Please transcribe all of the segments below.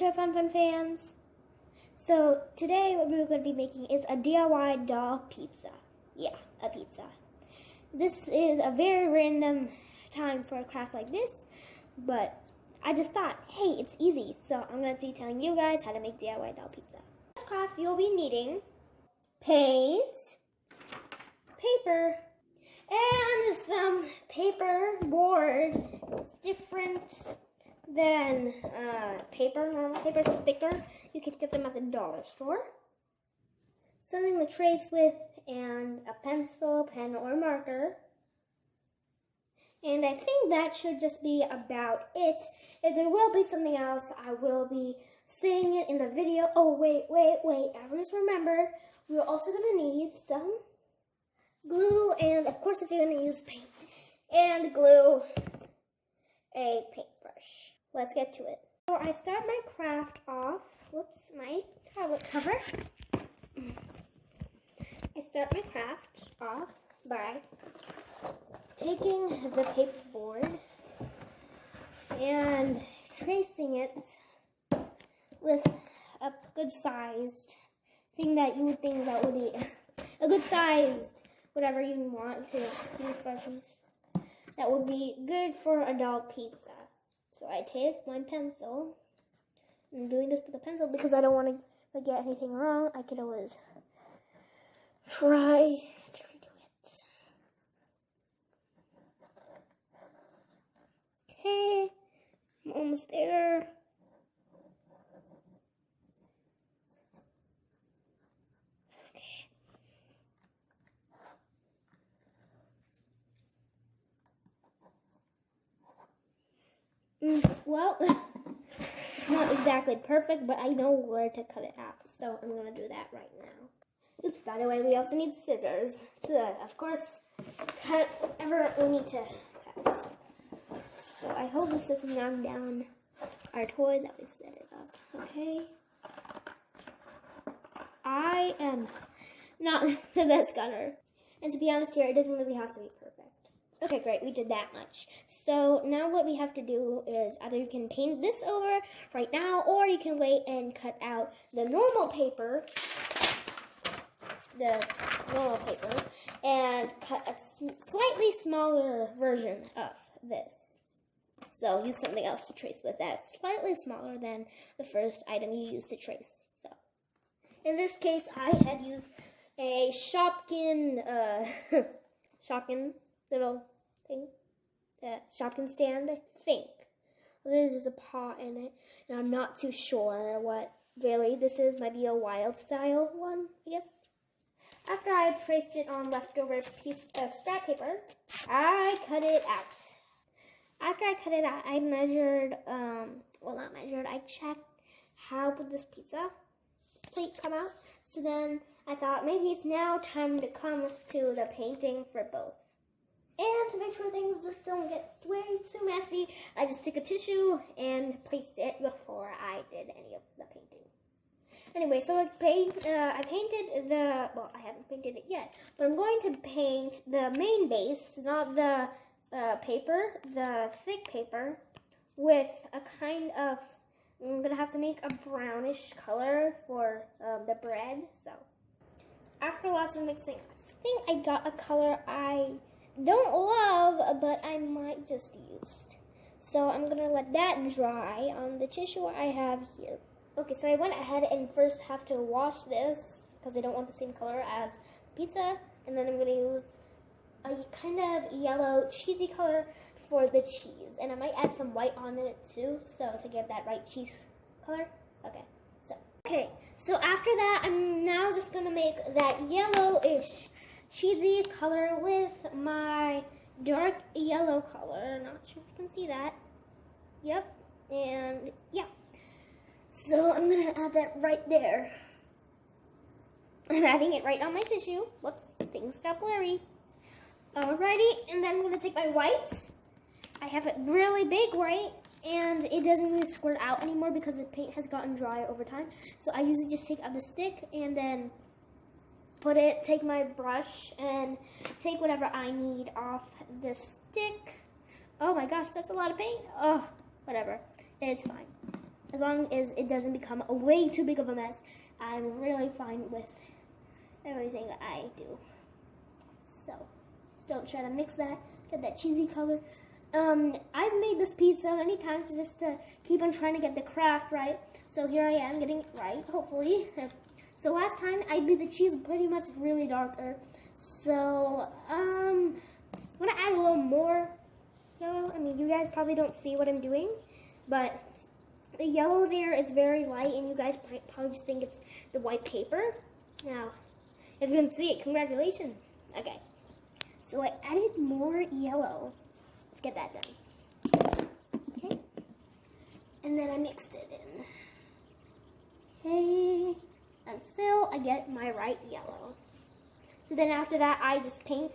Toy Fun fans. So today what we're going to be making is a DIY doll pizza. Yeah, a pizza. This is a very random time for a craft like this, but I just thought, hey, it's easy. So I'm going to be telling you guys how to make DIY doll pizza. For this craft, you'll be needing paint, paper, and some paper board. It's different than normal paper sticker. You can get them at the dollar store. Something to trace with, and a pencil, pen, or marker. And I think that should just be about it. If there will be something else, I will be saying it in the video. Oh, wait. I just remembered. We're also going to need some glue, and of course, if you're going to use paint and glue, a paintbrush. Let's get to it. So I start my craft off. Whoops, my tablet cover. I start my craft off by taking the paperboard and tracing it with a good sized thing that you would think that would be a good sized whatever you want to use brushes that would be good for a doll pizza. So I take my pencil. I'm doing this with a pencil because I don't want to get anything wrong. I could always try to redo it. Okay, I'm almost there. Well, it's not exactly perfect, but I know where to cut it out, so I'm going to do that right now. Oops, by the way, we also need scissors to, of course, cut whatever we need to cut. So I hope this doesn't knock down our toys that we set it up, okay? I am not the best cutter, and to be honest here, it doesn't really have to be perfect. Okay, great, we did that much. So now what we have to do is either you can paint this over right now, or you can wait and cut out the normal paper, and cut a slightly smaller version of this. So use something else to trace with that's slightly smaller than the first item you used to trace. So in this case, I had used a Shopkin, little thing, that Shopkin stand, I think. There's a paw in it, and I'm not too sure what really this is. Might be a wild style one, I guess. After I traced it on leftover piece of scrap paper, I cut it out. After I cut it out, I measured, I checked how would this pizza plate come out. So then I thought maybe it's now time to come to the painting for both. And to make sure things just don't get way too messy, I just took a tissue and placed it before I did any of the painting. Anyway, so I painted I haven't painted it yet, but I'm going to paint the main base, not the paper, the thick paper, with a kind of, I'm going to have to make a brownish color for the bread. So after lots of mixing, I think I got a color I don't love, but I might just use. So I'm going to let that dry on the tissue I have here. Okay, so I went ahead and first have to wash this because I don't want the same color as pizza. And then I'm going to use a kind of yellow cheesy color for the cheese. And I might add some white on it too, so to get that right cheese color. Okay, so after that, I'm now just going to make that yellowish cheesy color with my dark yellow color. Not sure if you can see that. Yep, and yeah. So I'm gonna add that right there. I'm adding it right on my tissue. Whoops, things got blurry. Alrighty, and then I'm gonna take my whites. I have it really big white, and it doesn't really squirt out anymore because the paint has gotten dry over time. So I usually just take out the stick and then take my brush and take whatever I need off the stick. Oh my gosh, that's a lot of paint. Oh, whatever. It's fine. As long as it doesn't become a way too big of a mess, I'm really fine with everything I do. So, still try to mix that, get that cheesy color. I've made this pizza many times just to keep on trying to get the craft right. So here I am getting it right, hopefully. So last time I made the cheese pretty much really darker. So, I'm gonna add a little more yellow. I mean, you guys probably don't see what I'm doing, but the yellow there is very light, and you guys might probably just think it's the white paper. Now, if you can see it, congratulations. Okay, so I added more yellow. Let's get that done. Okay, and then I mixed it in. Okay, until I get my right yellow. So then after that, I just paint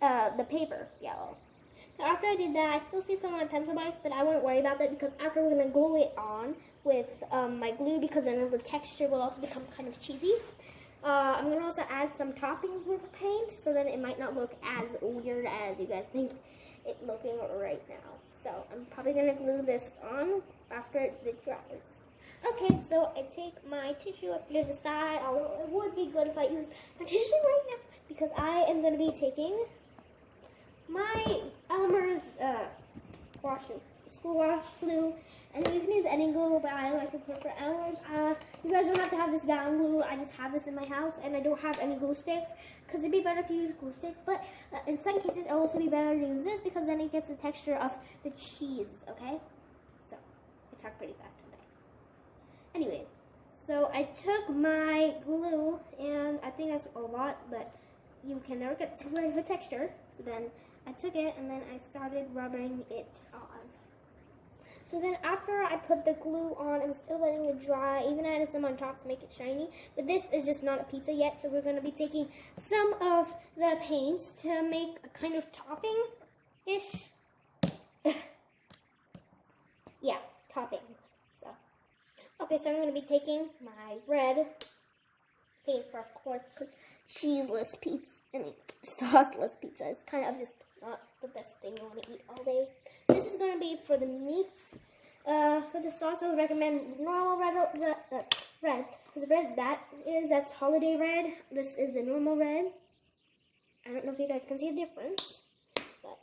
the paper yellow. Now after I did that, I still see some of my pencil marks, but I won't worry about that because after we're going to glue it on with my glue, because then the texture will also become kind of cheesy. I'm going to also add some toppings with the paint, so then it might not look as weird as you guys think it's looking right now. So I'm probably going to glue this on after it dries. Okay, so I take my tissue up here to the side. Although it would be good if I used my tissue right now, because I am going to be taking my Elmer's school wash glue, and you can use any glue, but I like to prefer Elmer's. You guys don't have to have this down glue. I just have this in my house, and I don't have any glue sticks, because it'd be better if you use glue sticks, but in some cases it'll also be better to use this, because then it gets the texture of the cheese, okay? So, I talk pretty fast today. Anyways, so I took my glue, and I think that's a lot, but you can never get too much of a texture, so then I took it, and then I started rubbing it on. So then after I put the glue on, I'm still letting it dry, even added some on top to make it shiny. But this is just not a pizza yet, so we're going to be taking some of the paints to make a kind of topping-ish. Yeah, toppings. So, okay, so I'm going to be taking my red paint for, of course, cheeseless pizza. I mean, sauceless pizza is kind of just not the best thing you want to eat all day. This is going to be for the meats. For the sauce, I would recommend normal red, because red, that's holiday red. This is the normal red. I don't know if you guys can see the difference, but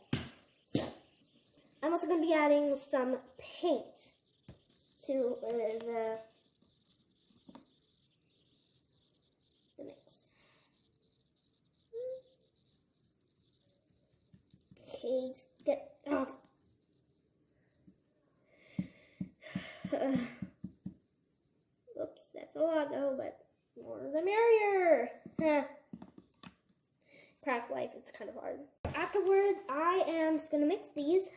so I'm also going to be adding some paint to the mix. Okay, get off. Oops, that's a lot though, but more the merrier. Craft life, it's kind of hard. Afterwards, I am just gonna mix these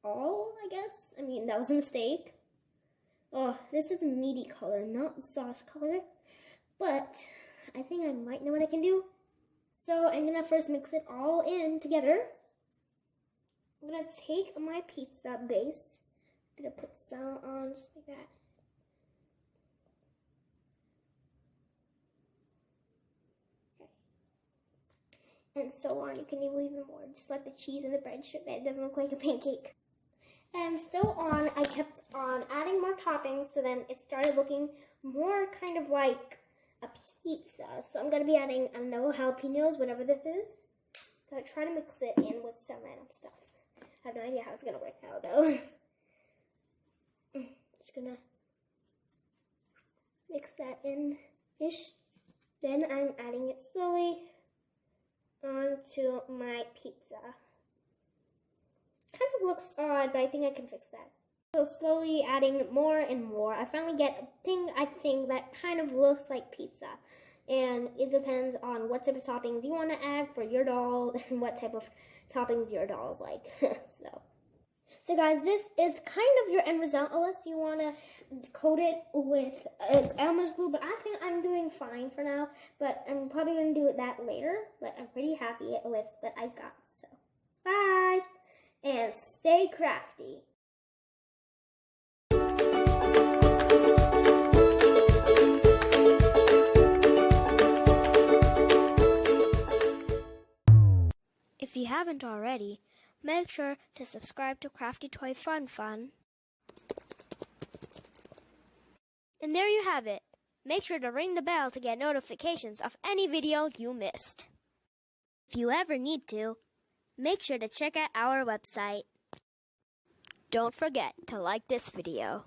all, I guess. I mean, that was a mistake. Oh, this is a meaty color, not the sauce color, but I think I might know what I can do. So I'm gonna first mix it all in together. I'm gonna take my pizza base. I'm gonna put some on just like that. Okay. And so on. You can even more. Just let the cheese and the bread show that it doesn't look like a pancake. And so on. I kept on adding more toppings, so then it started looking more kind of like a pizza. So I'm gonna be adding, I don't know, jalapenos, whatever this is. Gonna try to mix it in with some random stuff. I have no idea how it's gonna work out though. Just gonna mix that in-ish. Then I'm adding it slowly onto my pizza. Kind of looks odd, but I think I can fix that. So slowly adding more and more. I finally get a thing, I think, that kind of looks like pizza. And it depends on what type of toppings you want to add for your doll and what type of toppings your doll's like. So guys, this is kind of your end result unless you want to coat it with Elmer's glue, but I think I'm doing fine for now, but I'm probably going to do that later, but I'm pretty happy with what I got. So, bye, and stay crafty. If you haven't already, make sure to subscribe to Crafty Toy Fun. And there you have it. Make sure to ring the bell to get notifications of any video you missed. If you ever need to, make sure to check out our website. Don't forget to like this video.